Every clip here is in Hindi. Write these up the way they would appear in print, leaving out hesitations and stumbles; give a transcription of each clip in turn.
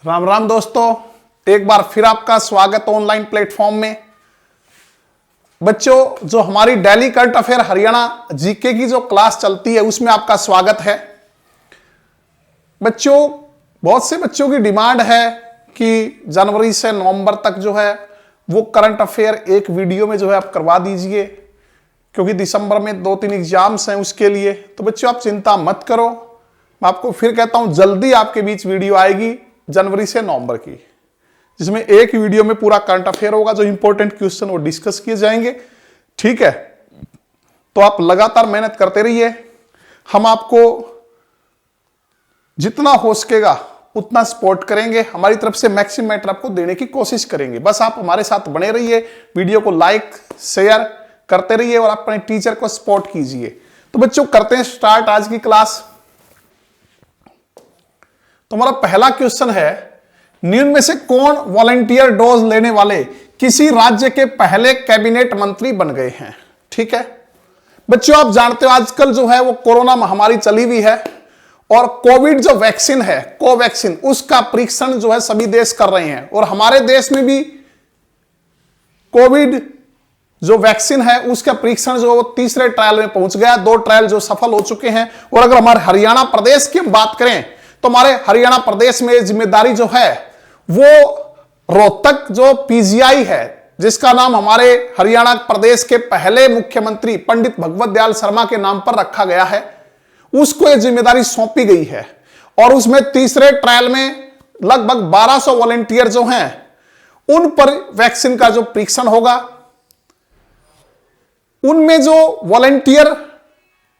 राम राम दोस्तों, एक बार फिर आपका स्वागत ऑनलाइन प्लेटफॉर्म में। बच्चों, जो हमारी daily current affair Haryana GK की जो क्लास चलती है उसमें आपका स्वागत है। बच्चों, बहुत से बच्चों की डिमांड है कि जनवरी से नवंबर तक जो है वो करंट अफेयर एक वीडियो में जो है आप करवा दीजिए, क्योंकि दिसंबर में 2-3 एग्जाम्स हैं उसके लिए। तो बच्चों, आप चिंता मत करो, मैं आपको फिर कहता हूं जल्दी आपके बीच वीडियो आएगी जनवरी से नवंबर की, जिसमें एक वीडियो में पूरा करंट अफेयर होगा, जो इंपॉर्टेंट क्वेश्चन वो डिस्कस किए जाएंगे। ठीक है, तो आप लगातार मेहनत करते रहिए, हम आपको जितना हो सकेगा उतना सपोर्ट करेंगे, हमारी तरफ से मैक्सिमम मैटर आपको देने की कोशिश करेंगे। बस आप हमारे साथ बने रहिए, वीडियो को लाइक शेयर करते रहिए और अपने टीचर को सपोर्ट कीजिए। तो बच्चों, करते हैं स्टार्ट आज की क्लास। तो हमारा पहला क्वेश्चन है, निम्न में से कौन वॉलंटियर डोज लेने वाले किसी राज्य के पहले कैबिनेट मंत्री बन गए हैं? ठीक है बच्चों, आप जानते हो आजकल जो है वो कोरोना महामारी चली हुई है और कोविड जो वैक्सीन है कोवैक्सीन, उसका परीक्षण जो है सभी देश कर रहे हैं और हमारे देश में भी कोविड जो वैक्सीन है उसका परीक्षण जो है वो तीसरे ट्रायल में पहुंच गया। 2 ट्रायल जो सफल हो चुके हैं। और अगर हमारे हरियाणा प्रदेश की हम बात करें तो हमारे हरियाणा प्रदेश में जिम्मेदारी जो है वो रोहतक जो पीजीआई है, जिसका नाम हमारे हरियाणा प्रदेश के पहले मुख्यमंत्री पंडित भगवत दयाल शर्मा के नाम पर रखा गया है, उसको यह जिम्मेदारी सौंपी गई है। और उसमें तीसरे ट्रायल में लगभग 1200 वॉलंटियर जो हैं उन पर वैक्सीन का जो परीक्षण होगा। उनमें जो वॉलंटियर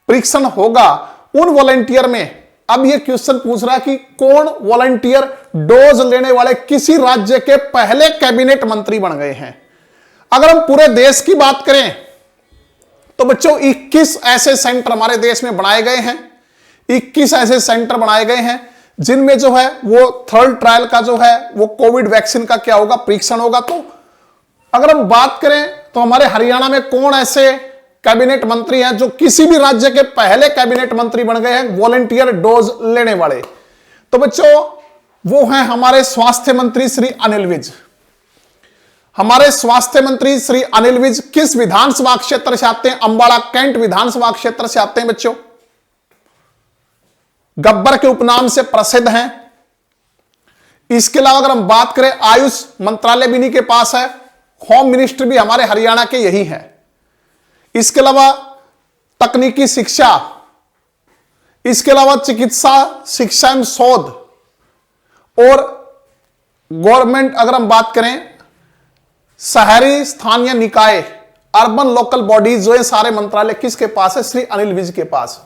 परीक्षण होगा उन वॉलंटियर में अब यह क्वेश्चन पूछ रहा है कि कौन वॉलंटियर डोज लेने वाले किसी राज्य के पहले कैबिनेट मंत्री बन गए हैं। अगर हम पूरे देश की बात करें तो बच्चों 21 ऐसे सेंटर हमारे देश में बनाए गए हैं। 21 ऐसे सेंटर बनाए गए हैं जिनमें जो है वो थर्ड ट्रायल का जो है वो कोविड वैक्सीन का क्या होगा, परीक्षण होगा। तो अगर हम बात करें तो हमारे हरियाणा में कौन ऐसे कैबिनेट मंत्री हैं जो किसी भी राज्य के पहले कैबिनेट मंत्री बन गए हैं वॉलंटियर डोज लेने वाले? तो बच्चों, वो हैं हमारे स्वास्थ्य मंत्री श्री अनिल विज। हमारे स्वास्थ्य मंत्री श्री अनिल विज किस विधानसभा क्षेत्र से आते हैं? अंबाला कैंट विधानसभा क्षेत्र से आते हैं बच्चों। गब्बर के उपनाम से प्रसिद्ध हैं। इसके अलावा अगर हम बात करें, आयुष मंत्रालय भी इन्हीं के पास है, होम मिनिस्टर भी हमारे हरियाणा के यही हैं। इसके अलावा तकनीकी शिक्षा, इसके अलावा चिकित्सा शिक्षा एवं शोध और गवर्नमेंट अगर हम बात करें शहरी स्थानीय निकाय अर्बन लोकल बॉडीज जो है सारे मंत्रालय किसके पास है? श्री अनिल विज के पास।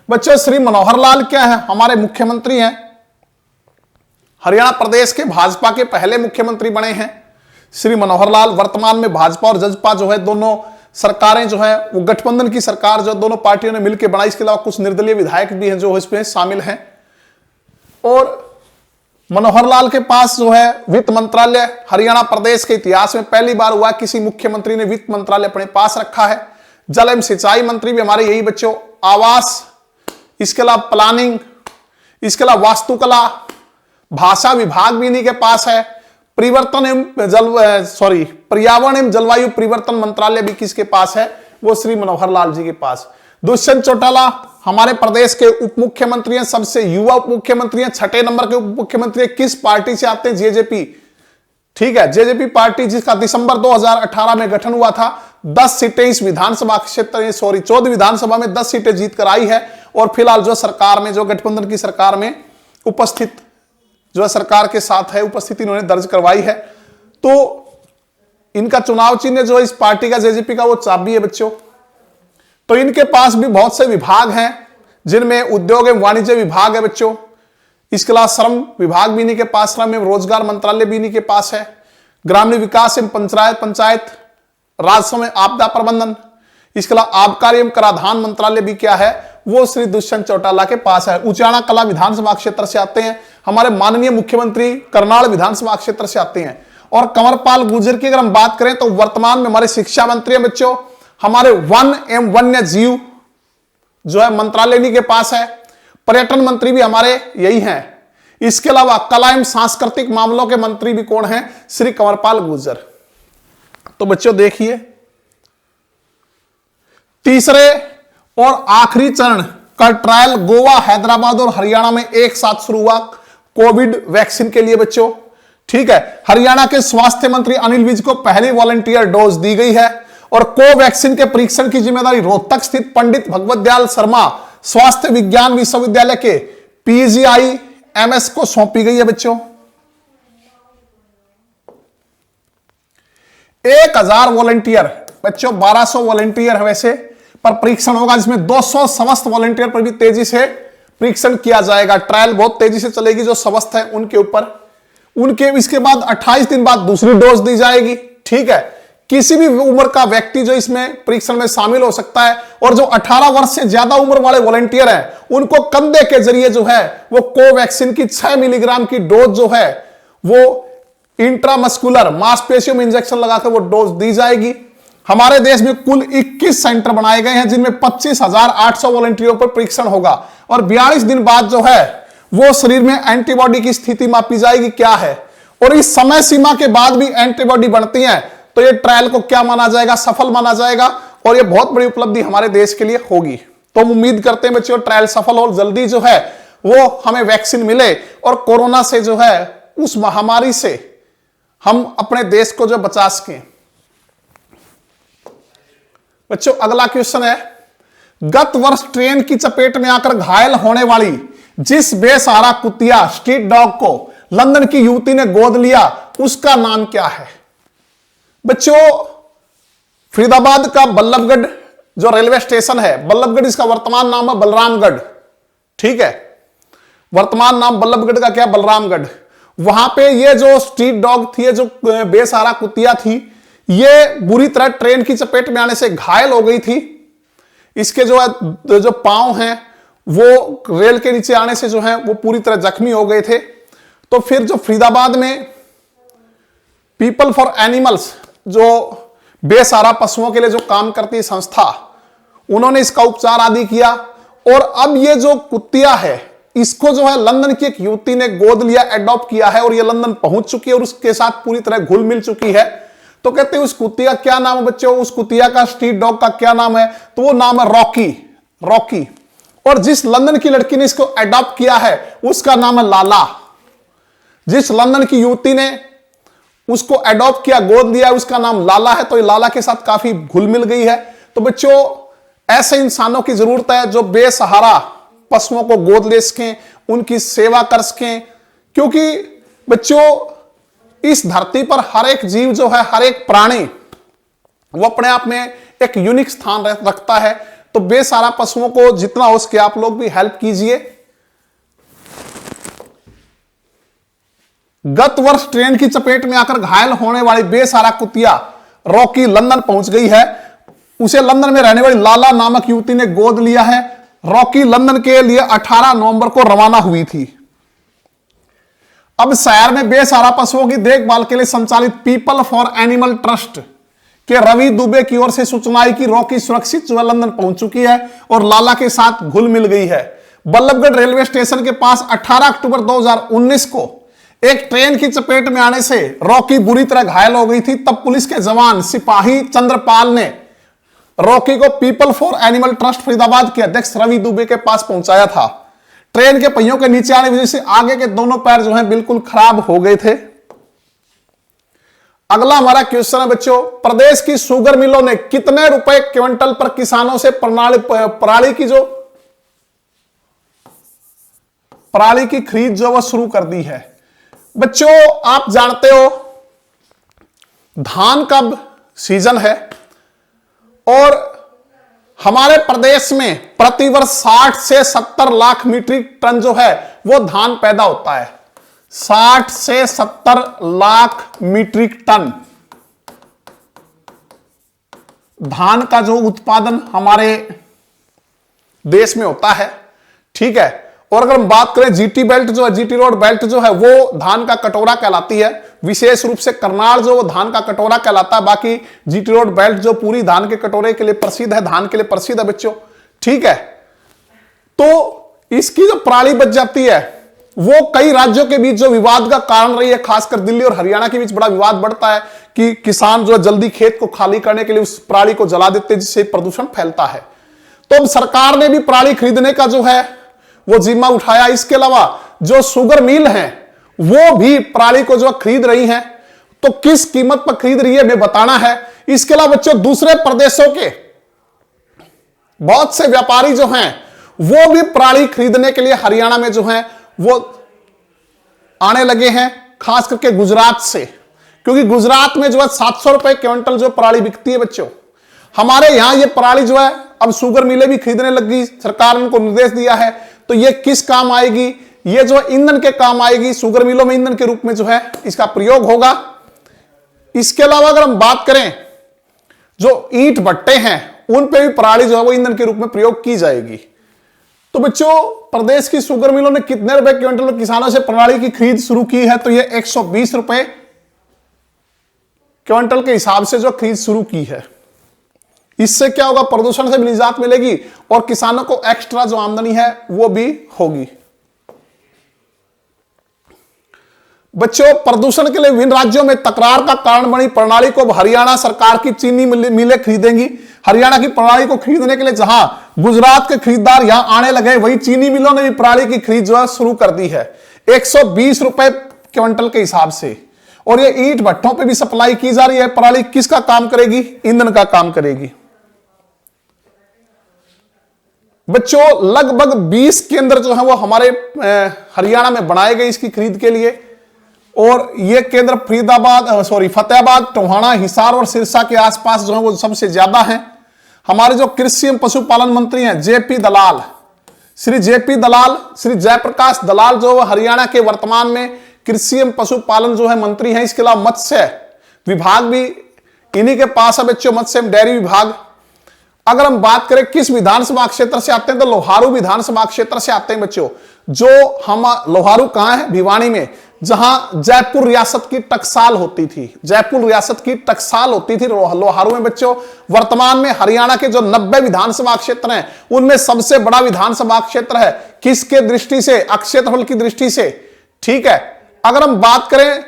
बच्चों, श्री मनोहर लाल क्या है? हमारे मुख्यमंत्री हैं। हरियाणा प्रदेश के भाजपा के पहले मुख्यमंत्री बने हैं श्री मनोहर लाल। वर्तमान में भाजपा और जजपा जो है दोनों सरकारें जो है वो गठबंधन की सरकार जो दोनों पार्टियों ने मिलकर बनाई। इसके अलावा कुछ निर्दलीय विधायक भी हैं जो इसमें शामिल हैं। और मनोहर लाल के पास जो है वित्त मंत्रालय, हरियाणा प्रदेश के इतिहास में पहली बार हुआ किसी मुख्यमंत्री ने वित्त मंत्रालय अपने पास रखा है। जल एवं सिंचाई मंत्री भी हमारे यही बच्चों। आवास, इसके अलावा प्लानिंग, इसके अलावा वास्तुकला, भाषा विभाग भी इन्हीं के पास है। पर्यावरण एवं जलवायु परिवर्तन मंत्रालय भी किसके पास है? वो श्री मनोहर लाल जी के पास। दुष्यंत चौटाला हमारे प्रदेश के उप मुख्यमंत्री हैं, सबसे युवा उप मुख्यमंत्री हैं, 6 नंबर के उप मुख्यमंत्री। किस पार्टी से आते हैं? जेजेपी। ठीक है, जेजेपी पार्टी जिसका दिसंबर 2018 में गठन हुआ था। 10 सीटें इस विधानसभा क्षेत्र 14 विधानसभा में 10 सीटें जीतकर आई है और फिलहाल जो सरकार में, जो गठबंधन की सरकार में उपस्थित जो है सरकार के साथ है, उपस्थिति इन्होंने दर्ज करवाई है। तो इनका चुनाव चिन्ह जो है इस पार्टी का जेजेपी का वो चाबी है बच्चों। तो इनके पास भी बहुत से विभाग हैं जिनमें उद्योग एवं वाणिज्य विभाग है बच्चों। इसके अलावा श्रम विभाग भी इन्हीं के पास, श्रम एवं रोजगार मंत्रालय भी इन्हीं के पास है। ग्रामीण विकास एवं पंचायत राजस्व में आपदा प्रबंधन, इसके अलावा आबकारी एवं कराधान मंत्रालय भी क्या है? वो श्री दुष्यंत चौटाला के पास है। उचाना कला विधानसभा क्षेत्र से आते हैं हमारे माननीय मुख्यमंत्री, करनाल विधानसभा क्षेत्र से आते हैं। और कंवरपाल गुर्जर की अगर हम बात करें तो वर्तमान में हमारे शिक्षा मंत्री हैं बच्चों। हमारे वन एवं वन्य जीव जो है मंत्रालय इन्हीं के पास है। पर्यटन मंत्री भी हमारे यही हैं। इसके अलावा कला एवं सांस्कृतिक मामलों के मंत्री भी कौन हैं? श्री कंवरपाल गुर्जर। तो बच्चों देखिए, तीसरे और आखिरी चरण का ट्रायल गोवा, हैदराबाद और हरियाणा में एक साथ शुरू हुआ कोविड वैक्सीन के लिए बच्चों। ठीक है, हरियाणा के स्वास्थ्य मंत्री अनिल विज को पहली वॉलंटियर डोज दी गई है और कोवैक्सीन के परीक्षण की जिम्मेदारी रोहतक स्थित पंडित भगवत दयाल शर्मा स्वास्थ्य विज्ञान विश्वविद्यालय के PGIMS को सौंपी गई है बच्चों। 1000 वॉलंटियर बच्चों, 1200 वॉलंटियर है वैसे, पर परीक्षण होगा जिसमें 200 समस्त वॉलंटियर पर भी तेजी से परीक्षण किया जाएगा। ट्रायल बहुत तेजी से चलेगी जो समस्त है उनके ऊपर। उनके इसके बाद 28 दिन बाद दूसरी डोज दी जाएगी। ठीक है, किसी भी उम्र का व्यक्ति जो इसमें परीक्षण में शामिल हो सकता है, और जो 18 वर्ष से ज्यादा उम्र वाले वॉलंटियर हैं उनको कंधे के जरिए जो है वो कोवैक्सीन की 6 मिलीग्राम की डोज जो है वो इंट्रामस्कुलर मांसपेशियों में इंजेक्शन लगाकर वो डोज दी जाएगी। हमारे देश में कुल 21 सेंटर बनाए गए हैं जिनमें 25,800 वॉलंटियरों पर परीक्षण होगा और 42 दिन बाद जो है वो शरीर में एंटीबॉडी की स्थिति मापी जाएगी क्या है, और इस समय सीमा के बाद भी एंटीबॉडी बनती है तो ये ट्रायल को क्या माना जाएगा? सफल माना जाएगा और ये बहुत बड़ी उपलब्धि हमारे देश के लिए होगी। तो हम उम्मीद करते हैं बच्चों ट्रायल सफल हो, जल्दी जो है वो हमें वैक्सीन मिले और कोरोना से जो है उस महामारी से हम अपने देश को जो बचा सकें। बच्चों अगला क्वेश्चन है, गत वर्ष ट्रेन की चपेट में आकर घायल होने वाली जिस बेसहारा कुतिया स्ट्रीट डॉग को लंदन की युवती ने गोद लिया उसका नाम क्या है? बच्चों फरीदाबाद का बल्लभगढ़ जो रेलवे स्टेशन है, बल्लभगढ़ इसका वर्तमान नाम है बलरामगढ़। ठीक है, वर्तमान नाम बल्लभगढ़ का क्या? बलरामगढ़। वहां पे ये जो स्ट्रीट डॉग थी, जो बेसहारा कुतिया थी, ये बुरी तरह ट्रेन की चपेट में आने से घायल हो गई थी। इसके जो पांव हैं वो रेल के नीचे आने से जो है वो पूरी तरह जख्मी हो गए थे। तो फिर जो फरीदाबाद में पीपल फॉर एनिमल्स जो बेसहारा पशुओं के लिए जो काम करती है संस्था, उन्होंने इसका उपचार आदि किया और अब ये जो कुतिया है इसको जो है लंदन की एक युवती ने गोद लिया, एडॉप्ट किया है और ये लंदन पहुंच चुकी है और उसके साथ पूरी तरह घुल मिल चुकी है। तो कहते हैं उस कुतिया क्या नाम है बच्चों? उस कुतिया का स्ट्रीट डॉग का क्या नाम है? तो वो नाम है रॉकी। रॉकी। और जिस लंदन की लड़की ने इसको एडॉप्ट किया है उसका नाम है लाला। जिस लंदन की युवती ने उसको एडॉप्ट किया, गोद लिया, उसका नाम लाला है। तो ये लाला के साथ काफी घुल मिल गई है। तो बच्चों ऐसे इंसानों की जरूरत है जो बेसहारा पशुओं को गोद ले सकें, उनकी सेवा कर सकें, क्योंकि बच्चों इस धरती पर हर एक जीव जो है, हर एक प्राणी वो अपने आप में एक यूनिक स्थान रखता है। तो बेसहारा पशुओं को जितना हो सके आप लोग भी हेल्प कीजिए। गत वर्ष ट्रेन की चपेट में आकर घायल होने वाली बेसहारा कुतिया रॉकी लंदन पहुंच गई है। उसे लंदन में रहने वाली लाला नामक युवती ने गोद लिया है। रॉकी लंदन के लिए 18 नवंबर को रवाना हुई थी। अब शहर में बेसहारा पशुओं की देखभाल के लिए संचालित पीपल फॉर एनिमल ट्रस्ट के रवि दुबे की ओर से सूचना आई कि रॉकी सुरक्षित जो है लंदन पहुंच चुकी है और लाला के साथ घुल मिल गई है। बल्लभगढ़ रेलवे स्टेशन के पास 18 अक्टूबर 2019 को एक ट्रेन की चपेट में आने से रॉकी बुरी तरह घायल हो गई थी। तब पुलिस के जवान सिपाही चंद्रपाल ने रॉकी को people for animal trust Faridabad के अध्यक्ष रवि दुबे के पास पहुंचाया था। ट्रेन के पहियों के नीचे आने की वजह से आगे के दोनों पैर जो हैं बिल्कुल खराब हो गए थे। अगला हमारा क्वेश्चन है बच्चों, प्रदेश की शुगर मिलों ने कितने रुपए क्विंटल पर किसानों से पराली की खरीद जो वह शुरू कर दी है? बच्चों आप जानते हो धान का सीजन है और हमारे प्रदेश में प्रतिवर्ष 60 से 70 लाख मीट्रिक टन जो है वो धान पैदा होता है। 60 से 70 लाख मीट्रिक टन धान का जो उत्पादन हमारे देश में होता है। ठीक है, और अगर हम बात करें जीटी बेल्ट जो है, जीटी रोड बेल्ट जो है वो धान का कटोरा कहलाती है। विशेष रूप से करनाल जो वो धान का कटोरा कहलाता है। बाकी जीटी रोड बेल्ट जो पूरी धान के कटोरे के लिए प्रसिद्ध है, धान के लिए प्रसिद्ध है बच्चों। ठीक है, तो इसकी जो पराली बच जाती है वो कई राज्यों के बीच जो विवाद का कारण रही है, खासकर दिल्ली और हरियाणा के बीच बड़ा विवाद बढ़ता है कि किसान जो जल्दी खेत को खाली करने के लिए उस पराली को जला देते हैं, जिससे प्रदूषण फैलता है। तो अब सरकार ने भी पराली खरीदने का जो है वो जिम्मा उठाया। इसके अलावा जो शुगर मिल है वो भी पराली को जो खरीद रही है, तो किस कीमत पर खरीद रही है हमें बताना है। इसके अलावा बच्चों दूसरे प्रदेशों के बहुत से व्यापारी जो हैं वो भी पराली खरीदने के लिए हरियाणा में जो है वो आने लगे हैं, खास करके गुजरात से, क्योंकि गुजरात में जो है 700 रुपए क्विंटल जो पराली बिकती है बच्चों। हमारे यहां ये पराली जो है अब शुगर मिलें भी खरीदने लगी, सरकार ने उनको निर्देश दिया है। तो ये किस काम आएगी? ये जो ईंधन के काम आएगी, शुगर मिलों में ईंधन के रूप में जो है इसका प्रयोग होगा। इसके अलावा अगर हम बात करें जो ईंट भट्टे हैं उन पे भी पराली जो है वो ईंधन के रूप में प्रयोग की जाएगी। तो बच्चों प्रदेश की शुगर मिलों ने कितने रुपए क्विंटल किसानों से पराली की खरीद शुरू की है? तो ये 120 रुपए क्विंटल के हिसाब से जो खरीद शुरू की है। इससे क्या होगा? प्रदूषण से भी निजात मिलेगी और किसानों को एक्स्ट्रा जो आमदनी है वो भी होगी। बच्चों प्रदूषण के लिए विभिन्न राज्यों में तकरार का कारण बनी प्रणाली को हरियाणा सरकार की चीनी मिलें खरीदेंगी। हरियाणा की पराली को खरीदने के लिए जहां गुजरात के खरीदार यहां आने लगे, वही चीनी मिलों ने भी पराली की खरीद जो है शुरू कर दी है 120 रुपए क्विंटल के हिसाब से। और ये ईंट भट्टों पे भी सप्लाई की जा रही है। पराली किसका काम करेगी? ईंधन का काम करेगी। बच्चों लगभग 20 केंद्र जो है वो हमारे हरियाणा में बनाए गए इसकी खरीद के लिए। और ये केंद्र फतेहाबाद, टोहाना, हिसार और सिरसा के आसपास जो है वो सबसे ज्यादा हैं। हमारे जो कृषि एवं पशुपालन मंत्री हैं जेपी दलाल, श्री जेपी दलाल, श्री जयप्रकाश दलाल जो हरियाणा के वर्तमान में कृषि एवं पशुपालन जो है मंत्री हैं। इसके अलावा मत्स्य विभाग भी इन्हीं के पास है बच्चों, मत्स्य एवं डेयरी विभाग। अगर हम बात करें किस विधानसभा क्षेत्र से आते हैं तो लोहारू विधानसभा क्षेत्र से आते हैं बच्चों। जो हम लोहारू कहां है? भिवानी में, जहां जयपुर रियासत की टकसाल होती थी। जयपुर रियासत की टकसाल होती थी लोहारू में बच्चों। वर्तमान में हरियाणा के जो 90 विधानसभा क्षेत्र हैं उनमें सबसे बड़ा विधानसभा क्षेत्र है। किसके दृष्टि से? क्षेत्रफल की दृष्टि से। ठीक है, अगर हम बात करें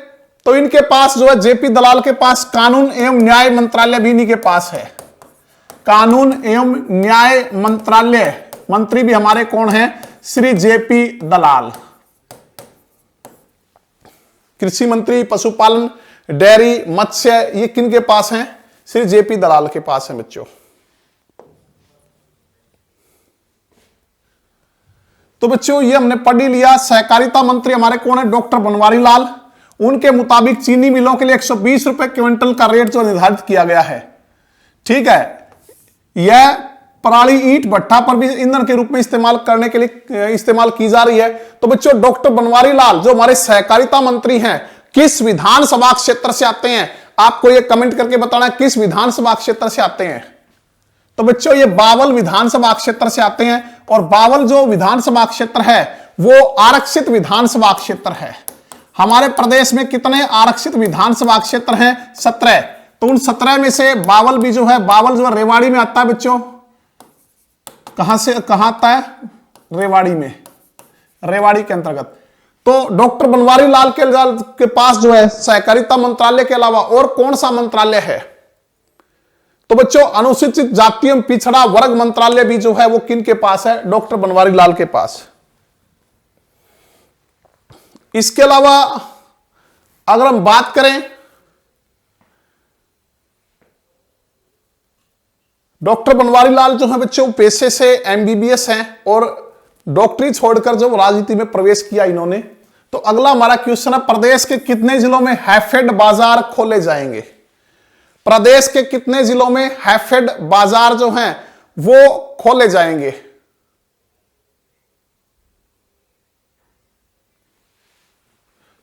तो इनके पास जो है जेपी दलाल के पास कानून एवं न्याय मंत्रालय भी इन्हीं के पास है। कानून एवं न्याय मंत्रालय मंत्री भी हमारे कौन है? श्री जेपी दलाल। कृषि मंत्री, पशुपालन, डेयरी, मत्स्य, ये किन के पास हैं? श्री जेपी दलाल के पास है बच्चों। तो बच्चों ये हमने पढ़ ही लिया। सहकारिता मंत्री हमारे कौन है? डॉक्टर बनवारी लाल। उनके मुताबिक चीनी मिलों के लिए 120 रुपए क्विंटल का रेट जो निर्धारित किया गया है। ठीक है, यह पराली ईंट भट्टा पर भी ईंधन के रूप में इस्तेमाल करने के लिए इस्तेमाल की जा रही है। तो बच्चों डॉक्टर बनवारी लाल जो हमारे सहकारिता मंत्री हैं किस विधानसभा क्षेत्र से आते हैं? आपको यह कमेंट करके बताना है किस विधानसभा क्षेत्र से आते हैं। तो बच्चों ये बावल विधानसभा क्षेत्र से आते हैं। और बावल जो विधानसभा क्षेत्र है वो आरक्षित विधानसभा क्षेत्र है। हमारे प्रदेश में कितने आरक्षित विधानसभा क्षेत्र हैं? 17। तो उन 17 में से बावल भी जो है, बावल जो रेवाड़ी में आता है बच्चों। कहां से कहां आता है? रेवाड़ी में, रेवाड़ी के अंतर्गत। तो डॉक्टर बनवारी लाल के पास जो है सहकारिता मंत्रालय के अलावा और कौन सा मंत्रालय है? तो बच्चों अनुसूचित जाति एवं पिछड़ा वर्ग मंत्रालय भी जो है वो किन के पास है? डॉक्टर बनवारी लाल के पास। इसके अलावा अगर हम बात करें डॉक्टर बनवारी लाल जो है बच्चों पेशे से एमबीबीएस हैं और डॉक्टरी छोड़कर जो राजनीति में प्रवेश किया इन्होंने। तो अगला हमारा क्वेश्चन है प्रदेश के कितने जिलों में हैफेड बाजार खोले जाएंगे? प्रदेश के कितने जिलों में हैफेड बाजार जो हैं वो खोले जाएंगे?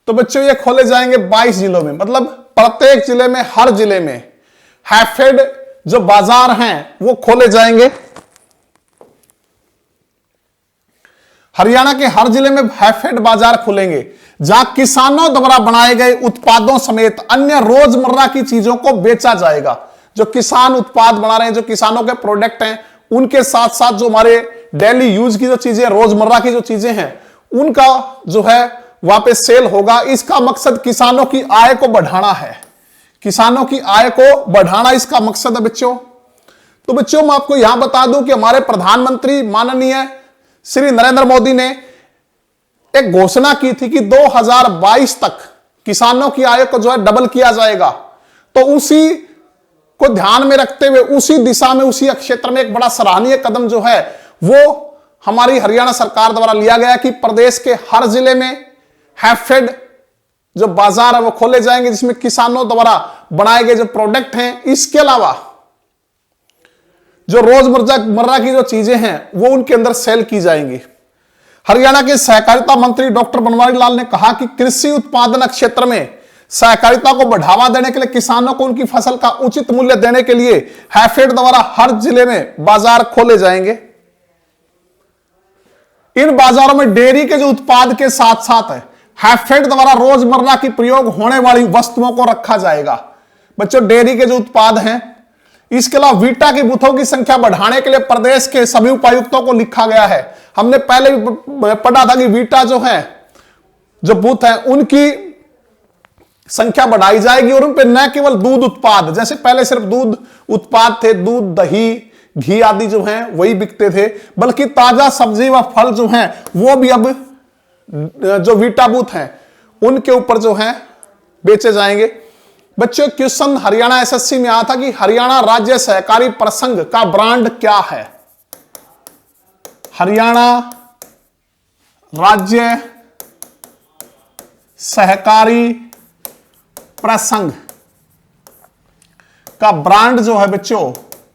तो बच्चों ये खोले जाएंगे 22 जिलों में। मतलब प्रत्येक जिले में, हर जिले में हैफेड जो बाजार हैं वो खोले जाएंगे। हरियाणा के हर जिले में हैफेड बाजार खुलेंगे जहां किसानों द्वारा बनाए गए उत्पादों समेत अन्य रोजमर्रा की चीजों को बेचा जाएगा। जो किसान उत्पाद बना रहे हैं, जो किसानों के प्रोडक्ट हैं, उनके साथ साथ जो हमारे डेली यूज की जो चीजें, रोजमर्रा की जो चीजें हैं, उनका जो है वहां पे सेल होगा। इसका मकसद किसानों की आय को बढ़ाना है, किसानों की आय को बढ़ाना इसका मकसद है बच्चों। तो बच्चों मैं आपको यहां बता दूं कि हमारे प्रधानमंत्री माननीय श्री नरेंद्र मोदी ने एक घोषणा की थी कि 2022 तक किसानों की आय को जो है डबल किया जाएगा। तो उसी को ध्यान में रखते हुए उसी दिशा में, उसी क्षेत्र में एक बड़ा सराहनीय कदम जो है वो हमारी हरियाणा सरकार द्वारा लिया गया कि प्रदेश के हर जिले में हैफेड जो बाजार है वो खोले जाएंगे, जिसमें किसानों द्वारा बनाए गए जो प्रोडक्ट हैं, इसके अलावा जो रोजमर्रा की जो चीजें हैं वो उनके अंदर सेल की जाएंगी। हरियाणा के सहकारिता मंत्री डॉक्टर बनवारी लाल ने कहा कि कृषि उत्पादन क्षेत्र में सहकारिता को बढ़ावा देने के लिए किसानों को उनकी फसल का उचित मूल्य देने के लिए हैफेड द्वारा हर जिले में बाजार खोले जाएंगे। इन बाजारों में डेयरी के जो उत्पाद के साथ साथ है हैफेड द्वारा रोजमर्रा की प्रयोग होने वाली वस्तुओं को रखा जाएगा। बच्चों डेयरी के जो उत्पाद हैं, इसके अलावा वीटा की बूथों की संख्या बढ़ाने के लिए प्रदेश के सभी उपायुक्तों को लिखा गया है। हमने पहले भी पढ़ा था कि वीटा जो है, जो बूथ है, उनकी संख्या बढ़ाई जाएगी और उन पे न केवल दूध उत्पाद, जैसे पहले सिर्फ दूध उत्पाद थे, दूध, दही, घी आदि जो हैं वही बिकते थे, बल्कि ताजा सब्जी व फल जो हैं वो भी अब जो वीटा बूथ हैं उनके ऊपर जो हैं बेचे जाएंगे। बच्चों क्वेश्चन हरियाणा एसएससी में आया था कि हरियाणा राज्य सहकारी प्रसंघ का ब्रांड क्या है। हरियाणा राज्य सहकारी प्रसंघ का ब्रांड जो है बच्चों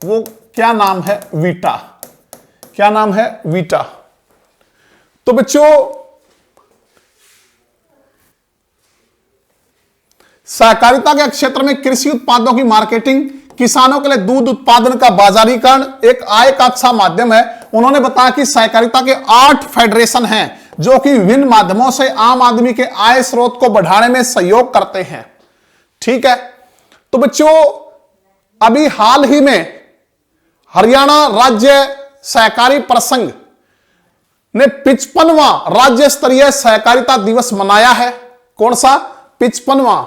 वो क्या नाम है? वीटा। क्या नाम है? वीटा। तो बच्चों सहकारिता के क्षेत्र में कृषि उत्पादों की मार्केटिंग, किसानों के लिए दूध उत्पादन का बाजारीकरण एक आय का अच्छा माध्यम है। उन्होंने बताया कि सहकारिता के 8 फेडरेशन हैं जो कि विभिन्न माध्यमों से आम आदमी के आय स्रोत को बढ़ाने में सहयोग करते हैं। ठीक है, तो बच्चों अभी हाल ही में हरियाणा राज्य सहकारी प्रसंघ ने 55वां राज्य स्तरीय सहकारिता दिवस मनाया है। कौन सा? 55वां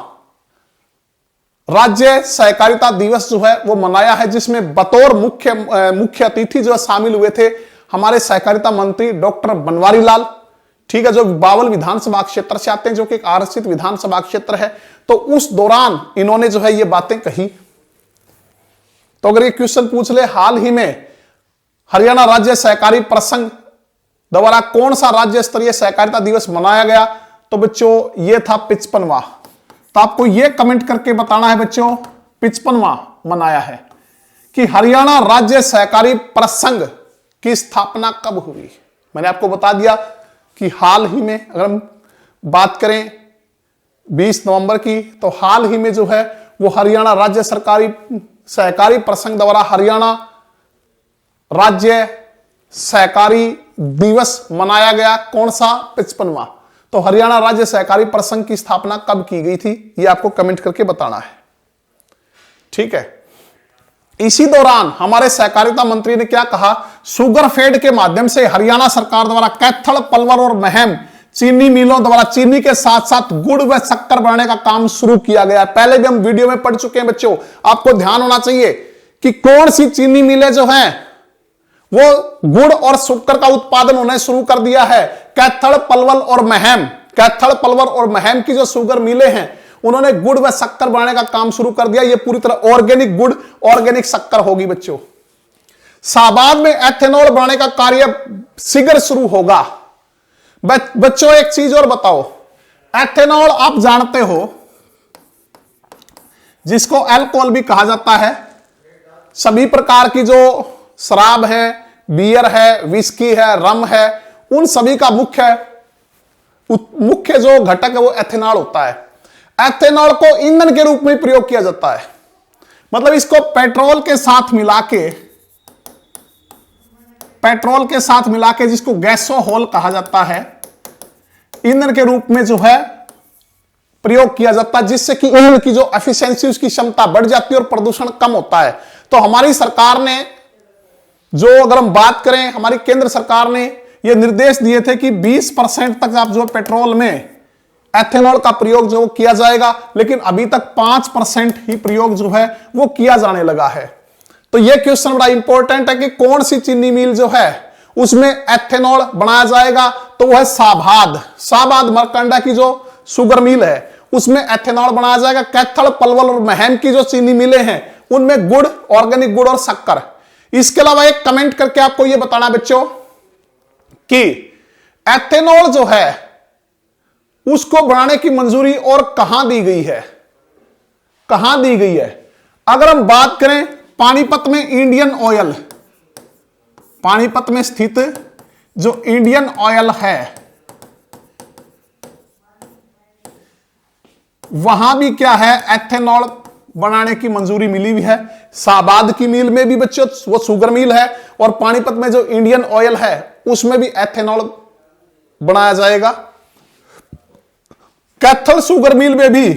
राज्य सहकारिता दिवस जो है वो मनाया है, जिसमें बतौर मुख्य अतिथि जो शामिल हुए थे हमारे सहकारिता मंत्री डॉक्टर बनवारी लाल। ठीक है, जो बावल विधानसभा क्षेत्र से आते हैं, जो कि एक आरक्षित विधानसभा क्षेत्र है। तो उस दौरान इन्होंने जो है ये बातें कही। तो अगर ये क्वेश्चन पूछ ले हाल ही में हरियाणा राज्य सहकारी प्रसंघ द्वारा कौन सा राज्य स्तरीय सहकारिता दिवस मनाया गया, तो बच्चों ये था 55वां। तो आपको ये कमेंट करके बताना है बच्चों 55वां मनाया है। कि हरियाणा राज्य सहकारी प्रसंघ की स्थापना कब हुई। मैंने आपको बता दिया कि हाल ही में, अगर हम बात करें 20 नवंबर की, तो हाल ही में जो है वो हरियाणा राज्य सहकारी प्रसंघ द्वारा हरियाणा राज्य सहकारी दिवस मनाया गया। कौन सा? 55वां। तो हरियाणा राज्य सहकारी प्रसंघ की स्थापना कब की गई थी, ये आपको कमेंट करके बताना है। ठीक है, इसी दौरान हमारे सहकारिता मंत्री ने क्या कहा? शुगर फेड के माध्यम से हरियाणा सरकार द्वारा कैथल, पलवल और महम चीनी मिलों द्वारा चीनी के साथ साथ गुड़ व शक्कर बनाने का काम शुरू किया गया। पहले भी हम वीडियो में पढ़ चुके हैं बच्चों, आपको ध्यान होना चाहिए कि कौन सी चीनी मिलें जो हैं वो गुड़ और शक्कर का उत्पादन उन्हें शुरू कर दिया है। कैथल, पलवल और महम, कैथल, पलवल और महम की जो शुगर मिले हैं उन्होंने गुड़ व शक्कर बनाने का काम शुरू कर दिया। ये पूरी तरह ऑर्गेनिक गुड़, ऑर्गेनिक शक्कर होगी बच्चों। शाहबाद में एथेनॉल बनाने का कार्य शीघ्र शुरू होगा। बच्चों एक चीज और बताओ, एथेनॉल आप जानते हो जिसको अल्कोहल भी कहा जाता है। सभी प्रकार की जो शराब है, बियर है, विस्की है, रम है, उन सभी का मुख्य जो घटक है वो एथेनॉल होता है। एथेनॉल को ईंधन के रूप में प्रयोग किया जाता है। मतलब इसको पेट्रोल के साथ मिला के जिसको गैसोहोल कहा जाता है, ईंधन के रूप में जो है प्रयोग किया जाता है, जिससे कि ईंधन की जो एफिशिएंसी, उसकी क्षमता बढ़ जाती है और प्रदूषण कम होता है। तो हमारी सरकार ने जो, अगर हम बात करें, हमारी केंद्र सरकार ने ये निर्देश दिए थे कि 20% तक आप जो पेट्रोल में एथेनॉल का प्रयोग जो किया जाएगा, लेकिन अभी तक 5% ही प्रयोग जो है वो किया जाने लगा है। तो ये क्वेश्चन बड़ा इंपॉर्टेंट है कि कौन सी चीनी मिल जो है उसमें एथेनॉल बनाया जाएगा, तो वो है साबाद मरकंडा की जो शुगर मिल है उसमें एथेनॉल बनाया जाएगा। कैथल, पलवल और महम की जो चीनी मिलें हैं उनमें गुड़, ऑर्गेनिक गुड़ और शक्कर। इसके अलावा एक कमेंट करके आपको यह बताना बच्चों कि एथेनॉल जो है उसको बनाने की मंजूरी और कहां दी गई है, कहां दी गई है। अगर हम बात करें पानीपत में इंडियन ऑयल, पानीपत में स्थित जो इंडियन ऑयल है वहां भी क्या है, एथेनॉल बनाने की मंजूरी मिली हुई है। साबाद की मिल में भी बच्चों वो शुगर मिल है, और पानीपत में जो इंडियन ऑयल है उसमें भी एथेनॉल बनाया जाएगा। कैथल शुगर मिल में भी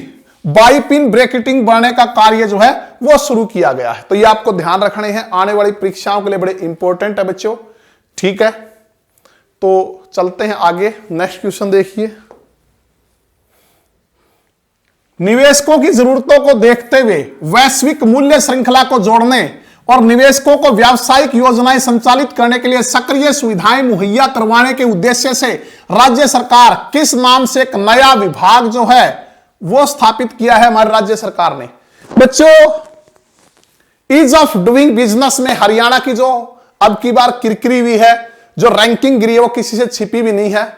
बाइपिन ब्रैकेटिंग बनाने का कार्य जो है वो शुरू किया गया है। तो ये आपको ध्यान रखने हैं, आने वाली परीक्षाओं के लिए बड़े इंपॉर्टेंट है बच्चों। ठीक है, तो चलते हैं आगे। नेक्स्ट क्वेश्चन देखिए। निवेशकों की जरूरतों को देखते हुए वैश्विक मूल्य श्रृंखला को जोड़ने और निवेशकों को व्यावसायिक योजनाएं संचालित करने के लिए सक्रिय सुविधाएं मुहैया करवाने के उद्देश्य से राज्य सरकार किस नाम से एक नया विभाग जो है वो स्थापित किया है हमारी राज्य सरकार ने। बच्चों, ईज ऑफ डूइंग बिजनेस में हरियाणा की जो अब की बार किरकिरी हुई है, जो रैंकिंग गिरी है वो किसी से छिपी भी नहीं है।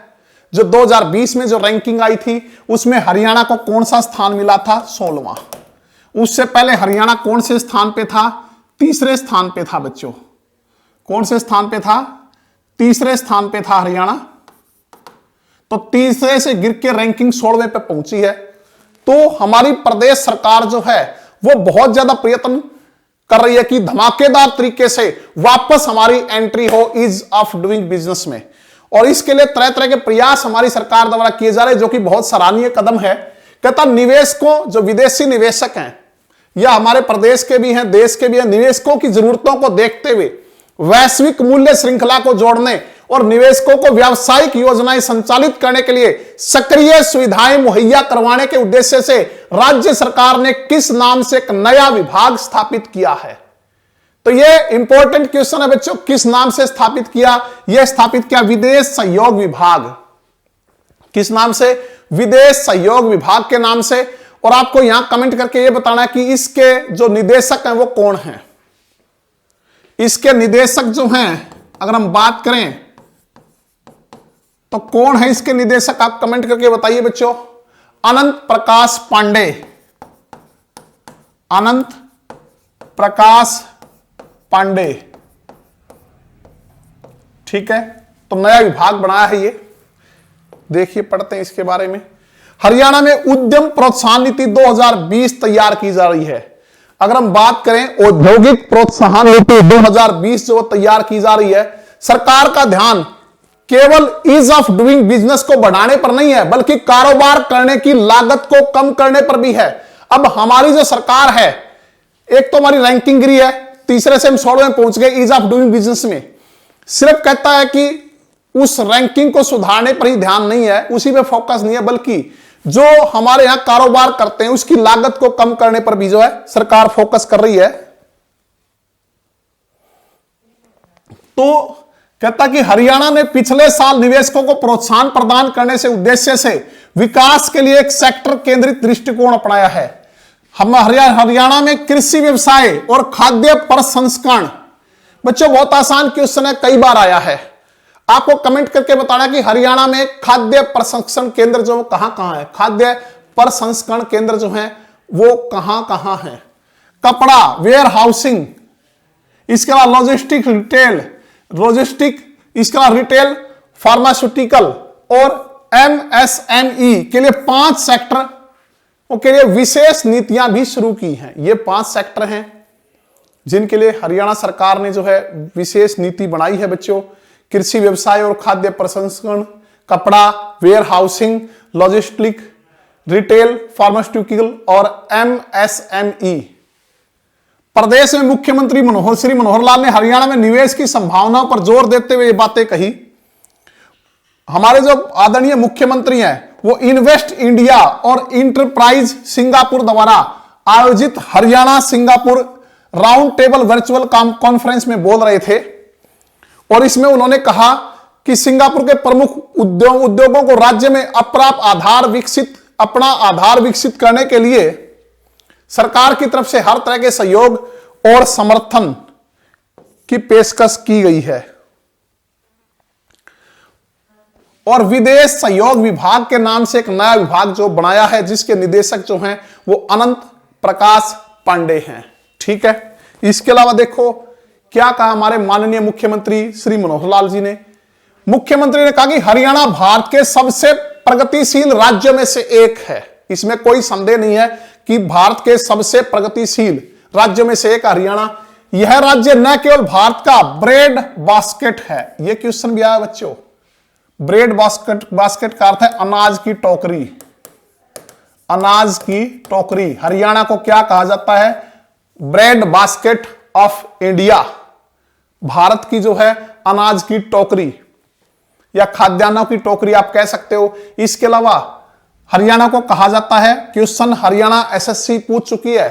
जो 2020 में जो रैंकिंग आई थी उसमें हरियाणा को कौन सा स्थान मिला था, 16वां। उससे पहले हरियाणा कौन से स्थान पे था, तीसरे स्थान पे था बच्चों। कौन से स्थान पे था, तीसरे स्थान पे था हरियाणा। तो तीसरे से गिर के रैंकिंग 16वें पे पहुंची है। तो हमारी प्रदेश सरकार जो है वो बहुत ज्यादा प्रयत्न कर रही है कि धमाकेदार तरीके से वापस हमारी एंट्री हो ईज ऑफ डूइंग बिजनेस में, और इसके लिए तरह तरह के प्रयास हमारी सरकार द्वारा किए जा रहे हैं, जो कि बहुत सराहनीय कदम है। कहता निवेशकों, जो विदेशी निवेशक हैं या हमारे प्रदेश के भी हैं, देश के भी हैं, निवेशकों की जरूरतों को देखते हुए वैश्विक मूल्य श्रृंखला को जोड़ने और निवेशकों को व्यावसायिक योजनाएं संचालित करने के लिए सक्रिय सुविधाएं मुहैया करवाने के उद्देश्य से राज्य सरकार ने किस नाम से एक नया विभाग स्थापित किया है। तो ये इंपॉर्टेंट क्वेश्चन है बच्चों, किस नाम से स्थापित किया। यह स्थापित किया विदेश सहयोग विभाग। किस नाम से, विदेश सहयोग विभाग के नाम से। और आपको यहां कमेंट करके यह बताना है कि इसके जो निदेशक हैं वो कौन हैं। इसके निदेशक जो हैं अगर हम बात करें तो कौन है इसके निदेशक, आप कमेंट करके बताइए बच्चों। अनंत प्रकाश पांडे, अनंत प्रकाश पांडे। ठीक है, तो नया विभाग बनाया है ये, देखिए पढ़ते हैं इसके बारे में। हरियाणा में उद्यम प्रोत्साहन नीति 2020 तैयार की जा रही है। अगर हम बात करें औद्योगिक प्रोत्साहन नीति 2020 जो तैयार की जा रही है, सरकार का ध्यान केवल ईज ऑफ डूइंग बिजनेस को बढ़ाने पर नहीं है, बल्कि कारोबार करने की लागत को कम करने पर भी है। अब हमारी जो सरकार है, एक तो हमारी रैंकिंग गिरी है, तीसरे से हम 16वें पहुंच गए ईज ऑफ डूइंग बिजनेस में। सिर्फ कहता है कि उस रैंकिंग को सुधारने पर ही ध्यान नहीं है, उसी पे फोकस नहीं है, बल्कि जो हमारे यहां कारोबार करते हैं उसकी लागत को कम करने पर भी जो है सरकार फोकस कर रही है। तो कहता कि हरियाणा ने पिछले साल निवेशकों को प्रोत्साहन प्रदान करने से उद्देश्य से विकास के लिए एक सेक्टर केंद्रित दृष्टिकोण अपनाया है। हम हरियाणा में कृषि व्यवसाय और खाद्य प्रसंस्करण, बच्चों बहुत आसान क्वेश्चन है, कई बार आया है। आपको कमेंट करके बताना कि हरियाणा में खाद्य प्रसंस्करण केंद्र जो कहां कहां है, खाद्य प्रसंस्करण केंद्र जो है वो कहां कहां है। कपड़ा, वेयर हाउसिंग, इसके बाद लॉजिस्टिक रिटेल, इसके बाद रिटेल, फार्मास्यूटिकल और एमएसएमई के लिए 5 सेक्टर के लिए विशेष नीतियां भी शुरू की हैं। ये 5 सेक्टर हैं जिनके लिए हरियाणा सरकार ने जो है विशेष नीति बनाई है बच्चों। कृषि व्यवसाय और खाद्य प्रसंस्करण, कपड़ा, warehousing, logistic, retail, pharmaceutical और एमएसएमई। प्रदेश में मुख्यमंत्री श्री मनोहर लाल ने हरियाणा में निवेश की संभावनाओं पर जोर देते हुए ये बातें कही। हमारे जो आदरणीय मुख्यमंत्री हैं वो इन्वेस्ट इंडिया और इंटरप्राइज सिंगापुर द्वारा आयोजित Haryana Singapore round table virtual conference में बोल रहे थे और इसमें उन्होंने कहा कि सिंगापुर के प्रमुख उद्योगों को राज्य में अपना आधार विकसित करने के लिए सरकार की तरफ से हर तरह के सहयोग और समर्थन की पेशकश की गई है और विदेश सहयोग विभाग के नाम से एक नया विभाग जो बनाया है जिसके निदेशक जो हैं वो अनंत प्रकाश पांडे हैं। ठीक है, इसके अलावा देखो क्या कहा हमारे माननीय मुख्यमंत्री श्री मनोहर लाल जी ने। मुख्यमंत्री ने कहा कि हरियाणा भारत के सबसे प्रगतिशील राज्यों में से एक है। इसमें कोई संदेह नहीं है कि भारत के सबसे प्रगतिशील राज्यों में से एक हरियाणा। यह राज्य न केवल भारत का ब्रेड बास्केट है, यह क्वेश्चन भी आया बच्चों। ब्रेड बास्केट का अर्थ है अनाज की टोकरी। अनाज की टोकरी, हरियाणा को क्या कहा जाता है? Bread basket of India, Bharat की जो है अनाज की टोकरी या खाद्यान्नों की टोकरी आप कह सकते हो। इसके अलावा हरियाणा को कहा जाता है, क्वेश्चन हरियाणा एसएससी पूछ चुकी है,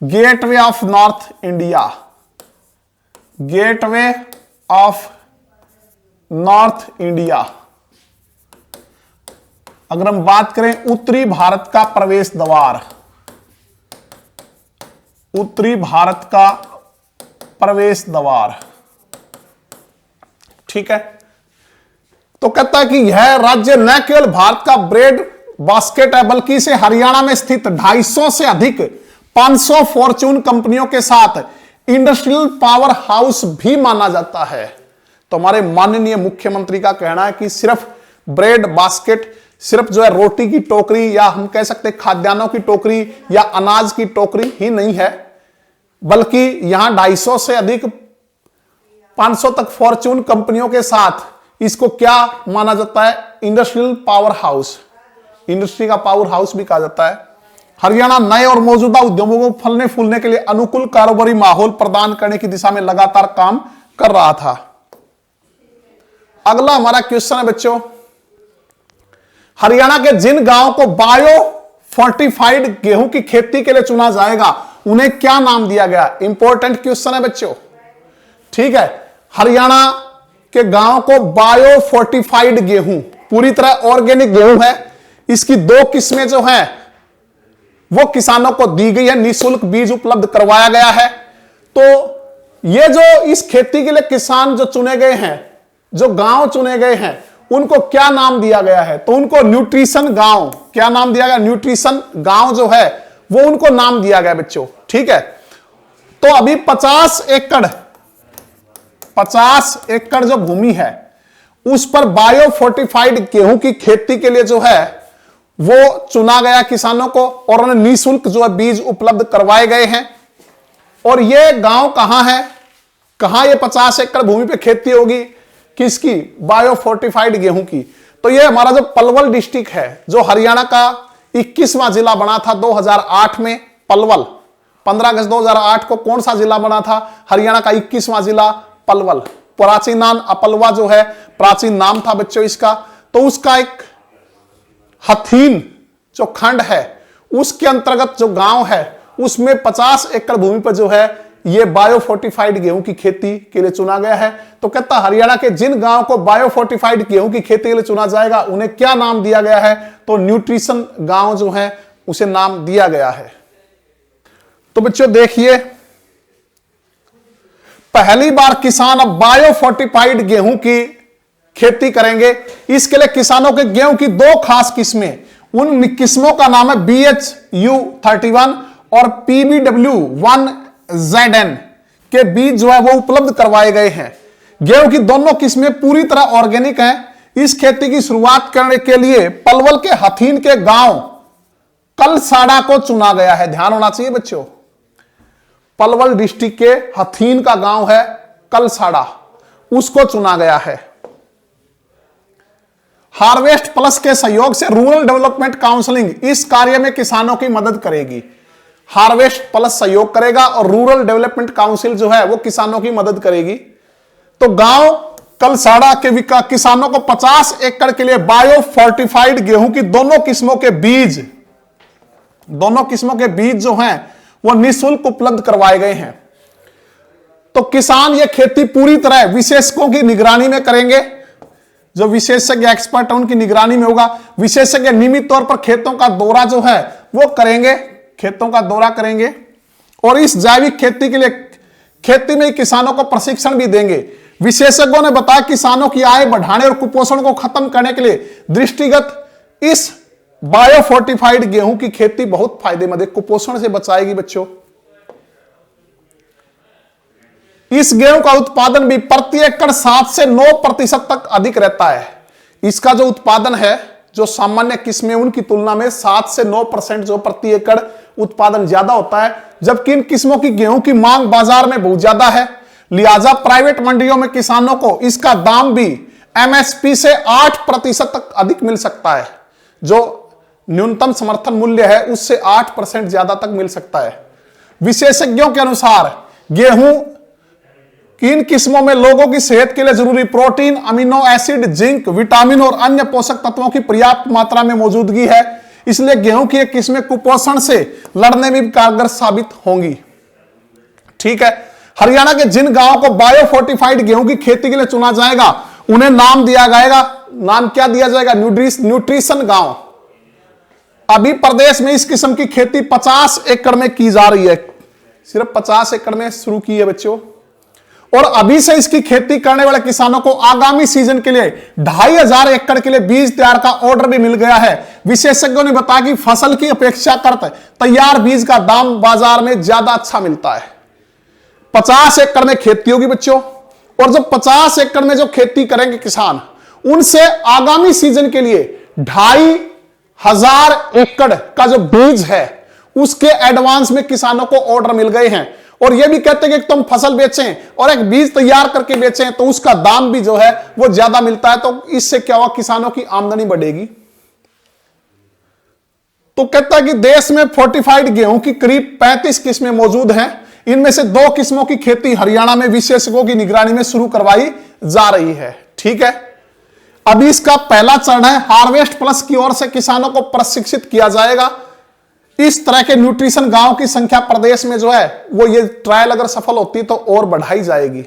gateway of north India. Gateway of north India. अगर हम बात करें उत्तरी भारत का प्रवेश द्वार, उत्तरी भारत का प्रवेश द्वार। ठीक है, तो कहता है कि यह राज्य न केवल भारत का ब्रेड बास्केट है बल्कि इसे हरियाणा में स्थित 250 से अधिक 500 फॉर्च्यून कंपनियों के साथ इंडस्ट्रियल पावर हाउस भी माना जाता है। तो हमारे माननीय मुख्यमंत्री का कहना है कि सिर्फ ब्रेड बास्केट, सिर्फ जो है रोटी की टोकरी या हम कह सकते खाद्यान्नों की टोकरी या अनाज की टोकरी ही नहीं है, बल्कि यहां 250 से अधिक 500 तक फॉर्च्यून कंपनियों के साथ इसको क्या माना जाता है? इंडस्ट्रियल पावर हाउस, इंडस्ट्री का पावर हाउस भी कहा जाता है। हरियाणा नए और मौजूदा उद्योगों को फलने फूलने के लिए अनुकूल कारोबारी माहौल प्रदान करने की दिशा में लगातार काम कर रहा था। अगला हमारा क्वेश्चन है बच्चों, हरियाणा के जिन गांवों को बायो फोर्टिफाइड गेहूं की खेती के लिए चुना जाएगा उन्हें क्या नाम दिया गया? इंपॉर्टेंट क्वेश्चन है बच्चों। ठीक है, हरियाणा के गांव को बायो फोर्टिफाइड गेहूं, पूरी तरह ऑर्गेनिक गेहूं है। इसकी 2 किस्में जो हैं वो किसानों को दी गई है, निःशुल्क बीज उपलब्ध करवाया गया है। तो ये जो इस खेती के लिए किसान जो चुने गए हैं, जो गांव चुने गए हैं, उनको क्या नाम दिया गया है? तो उनको न्यूट्रिशन गांव, क्या नाम दिया गया? न्यूट्रिशन गांव जो है वो उनको नाम दिया गया बच्चों। ठीक है, तो अभी 50 एकड़ जो भूमि है उस पर बायो फोर्टिफाइड गेहूं की खेती के लिए जो है वो चुना गया किसानों को और उन्हें निःशुल्क जो है बीज उपलब्ध करवाए गए हैं। और ये गांव कहां है? कहां ये 50 एकड़ भूमि पे खेती होगी? किसकी? बायो फोर्टिफाइड गेहूं की। तो ये हमारा जो पलवल डिस्ट्रिक्ट है, जो हरियाणा का 21वां जिला बना था 2008 में, पलवल। 15 अगस्त 2008 को कौन सा जिला बना था? हरियाणा का 21वां जिला पलवल। प्राचीन नाम अपलवा जो है प्राचीन नाम था बच्चों इसका। तो उसका एक हथीन जो खंड है उसके अंतर्गत जो गांव है उसमें 50 एकड़ भूमि पर जो है ये बायो फोर्टिफाइड गेहूं की खेती के लिए चुना गया है। तो कहता हरियाणा के जिन गांव को बायो फोर्टिफाइड गेहूं की खेती के लिए चुना जाएगा उन्हें क्या नाम दिया गया है? तो न्यूट्रिशन गांव जो है उसे नाम दिया गया है। तो बच्चों देखिए, पहली बार किसान अब बायो फोर्टिफाइड गेहूं की खेती करेंगे। इसके लिए किसानों के गेहूं की 2 खास किस्में, उन किस्मों का नाम है BHU31 और PBW1ZN के बीज जो है वो उपलब्ध करवाए गए हैं। गेहूं की दोनों किस्में पूरी तरह ऑर्गेनिक हैं। इस खेती की शुरुआत करने के लिए पलवल के हथीन के गांव कलसाड़ा को चुना गया है। ध्यान होना चाहिए बच्चों, पलवल डिस्ट्रिक्ट के हथीन का गांव है कलसाड़ा, उसको चुना गया है। हार्वेस्ट प्लस के सहयोग से रूरल डेवलपमेंट काउंसलिंग इस कार्य में किसानों की मदद करेगी। हार्वेस्ट प्लस सहयोग करेगा और रूरल डेवलपमेंट काउंसिल जो है वो किसानों की मदद करेगी। तो गांव कलसाड़ा के किसानों को 50 एकड़ के लिए बायो फोर्टिफाइड गेहूं की दोनों किस्मों के बीज जो हैं वो निःशुल्क उपलब्ध करवाए गए हैं। तो किसान ये खेती पूरी तरह विशेषज्ञों की निगरानी में करेंगे, जो विशेषज्ञ एक्सपर्ट है उनकी निगरानी में होगा। विशेषज्ञ नियमित तौर पर खेतों का दौरा जो है वो करेंगे, खेतों का दौरा करेंगे और इस जैविक खेती के लिए खेती में किसानों को प्रशिक्षण भी देंगे। विशेषज्ञों ने बताया किसानों की आय बढ़ाने और कुपोषण को खत्म करने के लिए दृष्टिगत इस बायो फोर्टिफाइड गेहूं की खेती बहुत फायदेमंद है, कुपोषण से बचाएगी बच्चों। इस गेहूं का उत्पादन भी प्रति एकड़ 7 से 9% तक अधिक रहता है। इसका जो उत्पादन है जो सामान्य किस्में उनकी तुलना में 7 से 9% जो प्रति एकड़ उत्पादन ज्यादा होता है, जबकि इन किस्मों की गेहूं की मांग बाजार में बहुत ज्यादा है। लिहाजा प्राइवेट मंडियों में किसानों को इसका दाम भी एमएसपी से 8% तक अधिक मिल सकता है। जो न्यूनतम समर्थन मूल्य है उससे 8% ज्यादा तक मिल सकता है। विशेषज्ञों के अनुसार गेहूं इन किस्मों में लोगों की सेहत के लिए जरूरी protein, amino acid, zinc, vitamin और अन्य पोषक तत्वों की पर्याप्त मात्रा में मौजूदगी है। इसलिए गेहूं की ये किस्में कुपोषण से लड़ने में भी कारगर साबित होंगी। ठीक है, हरियाणा के जिन गांवों को बायो फोर्टिफाइड गेहूं की खेती के लिए चुना जाएगा उन्हें नाम दिया जाएगा, नाम क्या दिया जाएगा? न्यूट्रिशन गांव। अभी प्रदेश में इस किस्म की खेती 50 एकड़ में की जा रही है, सिर्फ 50 एकड़ में शुरू की है बच्चों। और अभी से इसकी खेती करने वाले किसानों को आगामी सीजन के लिए 2500 एकड़ के लिए बीज तैयार का ऑर्डर भी मिल गया है। विशेषज्ञों ने बताया कि फसल की अपेक्षा करते तैयार बीज का दाम बाजार में ज्यादा अच्छा मिलता है। 50 एकड़ में खेती होगी बच्चों, और जो 50 एकड़ में जो खेती करेंगे किसान, उनसे आगामी सीजन के लिए 2500 एकड़ का जो बीज है उसके एडवांस में किसानों को ऑर्डर मिल गए हैं। और ये भी कहते हैं कि तुम फसल बेचें और एक बीज तैयार करके बेचें तो उसका दाम भी जो है वो ज्यादा मिलता है। तो इससे क्या हुआ? किसानों की आमदनी बढ़ेगी। तो कहता है कि देश में फोर्टिफाइड गेहूं की करीब 35 किस्में मौजूद हैं। इनमें से 2 किस्मों की खेती हरियाणा में विशेषज्ञों की निगरानी में शुरू करवाई जा रही है। ठीक है, अभी इसका पहला चरण है। हार्वेस्ट प्लस की ओर से किसानों को प्रशिक्षित किया जाएगा। इस तरह के न्यूट्रिशन गांव की संख्या प्रदेश में जो है वो ये ट्रायल अगर सफल होती तो और बढ़ाई जाएगी।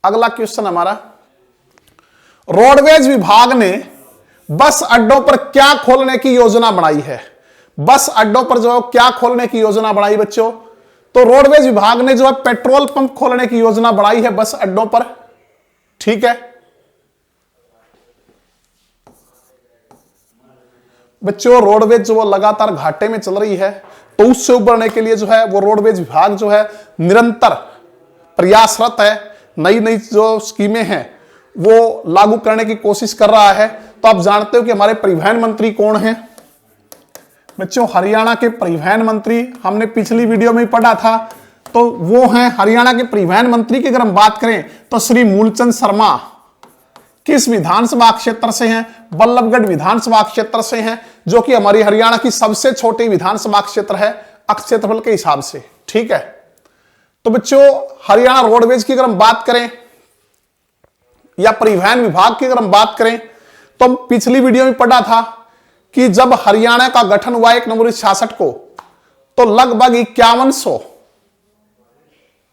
अगला क्वेश्चन हमारा, रोडवेज विभाग ने बस अड्डों पर क्या खोलने की योजना बनाई है? बस अड्डों पर जो क्या खोलने की योजना बनाई बच्चों? तो रोडवेज विभाग ने जो है पेट्रोल पंप खोलने की योजना बनाई है बस अड्डों पर। ठीक है बच्चों, रोडवेज जो लगातार घाटे में चल रही है, तो उससे उबरने के लिए जो है वो रोडवेज विभाग जो है निरंतर प्रयासरत है। नई नई जो स्कीमें हैं वो लागू करने की कोशिश कर रहा है। तो आप जानते हो कि हमारे परिवहन मंत्री कौन हैं बच्चों? हरियाणा के परिवहन मंत्री, हमने पिछली वीडियो में पढ़ा था, तो वो हैं हरियाणा के परिवहन मंत्री की अगर हम बात करें तो श्री मूलचंद शर्मा। किस विधानसभा क्षेत्र से हैं? बल्लभगढ़ विधानसभा क्षेत्र से हैं, जो कि हमारी हरियाणा की सबसे छोटी विधानसभा क्षेत्र है क्षेत्रफल के हिसाब से। ठीक है, तो बच्चों हरियाणा रोडवेज की अगर हम बात करें या परिवहन विभाग की अगर हम बात करें तो हम पिछली वीडियो में पढ़ा था कि जब हरियाणा का गठन हुआ 1 नवंबर 1966 को, तो लगभग 5100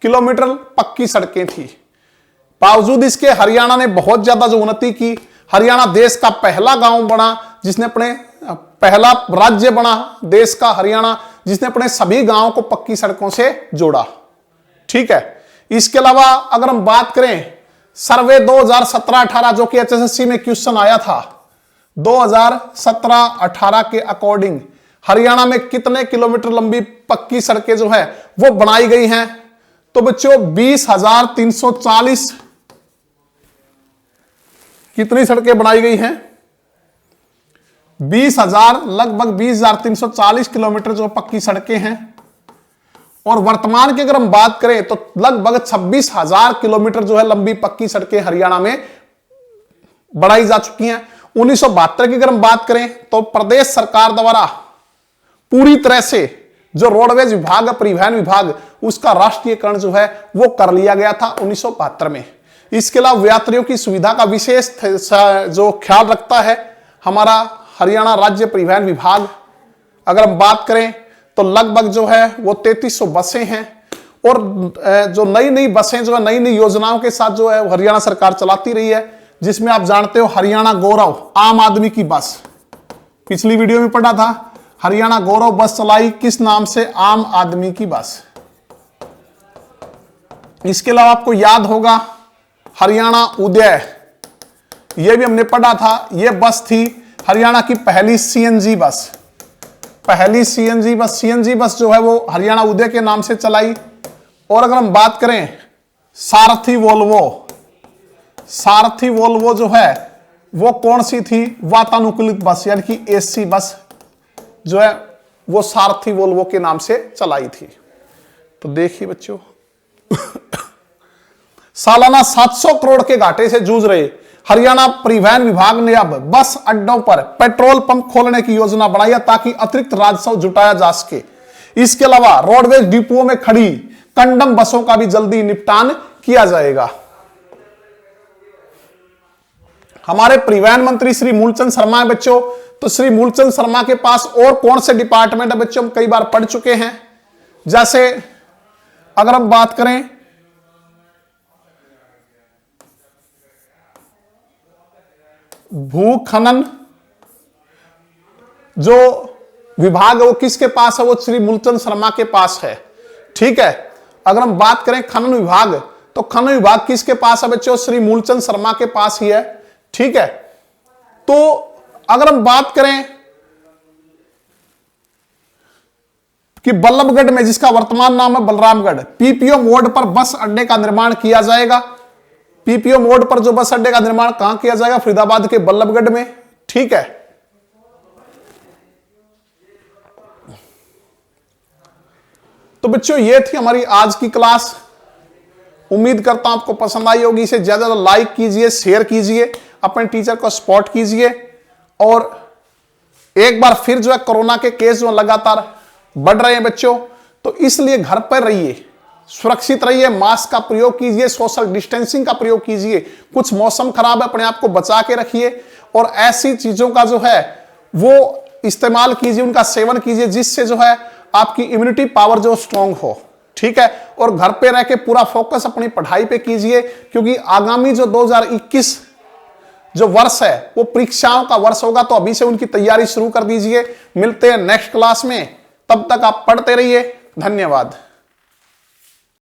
किलोमीटर पक्की सड़कें थी। बावजूद इसके हरियाणा ने बहुत ज्यादा जो उन्नति की। हरियाणा देश का पहला गांव बना जिसने अपने पहला राज्य बना देश का हरियाणा, जिसने अपने सभी गांवों को पक्की सड़कों से जोड़ा। ठीक है, इसके अलावा अगर हम बात करें सर्वे 2017-18 जो कि एचएसएससी में क्वेश्चन आया था, 2017-18 के अकॉर्डिंग हरियाणा में कितने किलोमीटर लंबी पक्की सड़कें जो है वो बनाई गई हैं? तो बच्चों 20,340 कितनी सड़कें बनाई गई हैं? 20,000 लगभग 20,340 किलोमीटर जो पक्की सड़कें हैं। और वर्तमान की अगर हम बात करें तो लगभग 26,000 किलोमीटर जो है लंबी पक्की सड़कें हरियाणा में बढ़ाई जा चुकी हैं। 1972 की अगर हम बात करें तो प्रदेश सरकार द्वारा पूरी तरह से जो रोडवेज विभाग है, परिवहन विभाग, उसका राष्ट्रीयकरण जो है वो कर लिया गया था 1972 में। इसके अलावा यात्रियों की सुविधा का विशेष जो ख्याल रखता है हमारा हरियाणा राज्य परिवहन विभाग। अगर हम बात करें तो लगभग जो है वो 3300 बसें हैं, और जो नई नई बसें जो है नई नई योजनाओं के साथ जो है हरियाणा सरकार चलाती रही है, जिसमें आप जानते हो हरियाणा गौरव आम आदमी की बस, पिछली वीडियो में पढ़ा था, हरियाणा गौरव बस चलाई किस नाम से? आम आदमी की बस। इसके अलावा आपको याद होगा हरियाणा उदय, यह भी हमने पढ़ा था, यह बस थी हरियाणा की पहली सीएनजी बस, पहली सीएनजी बस। सीएनजी बस जो है वो हरियाणा उदय के नाम से चलाई। और अगर हम बात करें सारथी वोल्वो, सारथी वोल्वो जो है वो कौन सी थी? वातानुकूलित बस, यानी कि एसी बस जो है वो सारथी वोल्वो के नाम से चलाई थी। तो देखिए बच्चों सालाना 700 करोड़ के घाटे से जूझ रहे हरियाणा परिवहन विभाग ने अब बस अड्डों पर पेट्रोल पंप खोलने की योजना बनाई है ताकि अतिरिक्त राजस्व जुटाया जा सके। इसके अलावा रोडवेज डिपोओं में खड़ी कंडम बसों का भी जल्दी निपटान किया जाएगा। हमारे परिवहन मंत्री श्री मूलचंद शर्मा है बच्चों, तो श्री मूलचंद शर्मा के पास और कौन से डिपार्टमेंट है बच्चों? हम कई बार पढ़ चुके हैं। जैसे अगर हम बात करें भू खनन जो विभाग है वो किसके पास है? वो श्री मूलचंद शर्मा के पास है। ठीक है, अगर हम बात करें खनन विभाग, तो खनन विभाग किसके पास है बच्चों? श्री मूलचंद शर्मा के पास ही है। ठीक है, तो अगर हम बात करें कि बल्लभगढ़ में, जिसका वर्तमान नाम है बलरामगढ़, पीपीओ मोड पर बस अड्डे का निर्माण किया जाएगा। पीपीओ मोड पर जो बस अड्डे का निर्माण कहां किया जाएगा? फरीदाबाद के बल्लभगढ़ में। ठीक है, तो बच्चों ये थी हमारी आज की क्लास। उम्मीद करता हूं आपको पसंद आई होगी। इसे ज्यादा लाइक कीजिए, शेयर कीजिए, अपने टीचर को सपोर्ट कीजिए। और एक बार फिर जो है कोरोना के केस जो लगातार बढ़ रहे हैं बच्चों, तो इसलिए घर पर रहिए, सुरक्षित रहिए, मास्क का प्रयोग कीजिए, सोशल डिस्टेंसिंग का प्रयोग कीजिए। कुछ मौसम खराब है, अपने आप को बचा के रखिए, और ऐसी चीजों का जो है वो इस्तेमाल कीजिए, उनका सेवन कीजिए, जिससे जो है आपकी इम्यूनिटी पावर जो स्ट्रांग हो। ठीक है, और घर पे रह के पूरा फोकस अपनी पढ़ाई पे कीजिए, क्योंकि आगामी जो 2021 जो वर्ष है वो परीक्षाओं का वर्ष होगा, तो अभी से उनकी तैयारी शुरू कर दीजिए। मिलते हैं नेक्स्ट क्लास में, तब तक आप पढ़ते रहिए। धन्यवाद।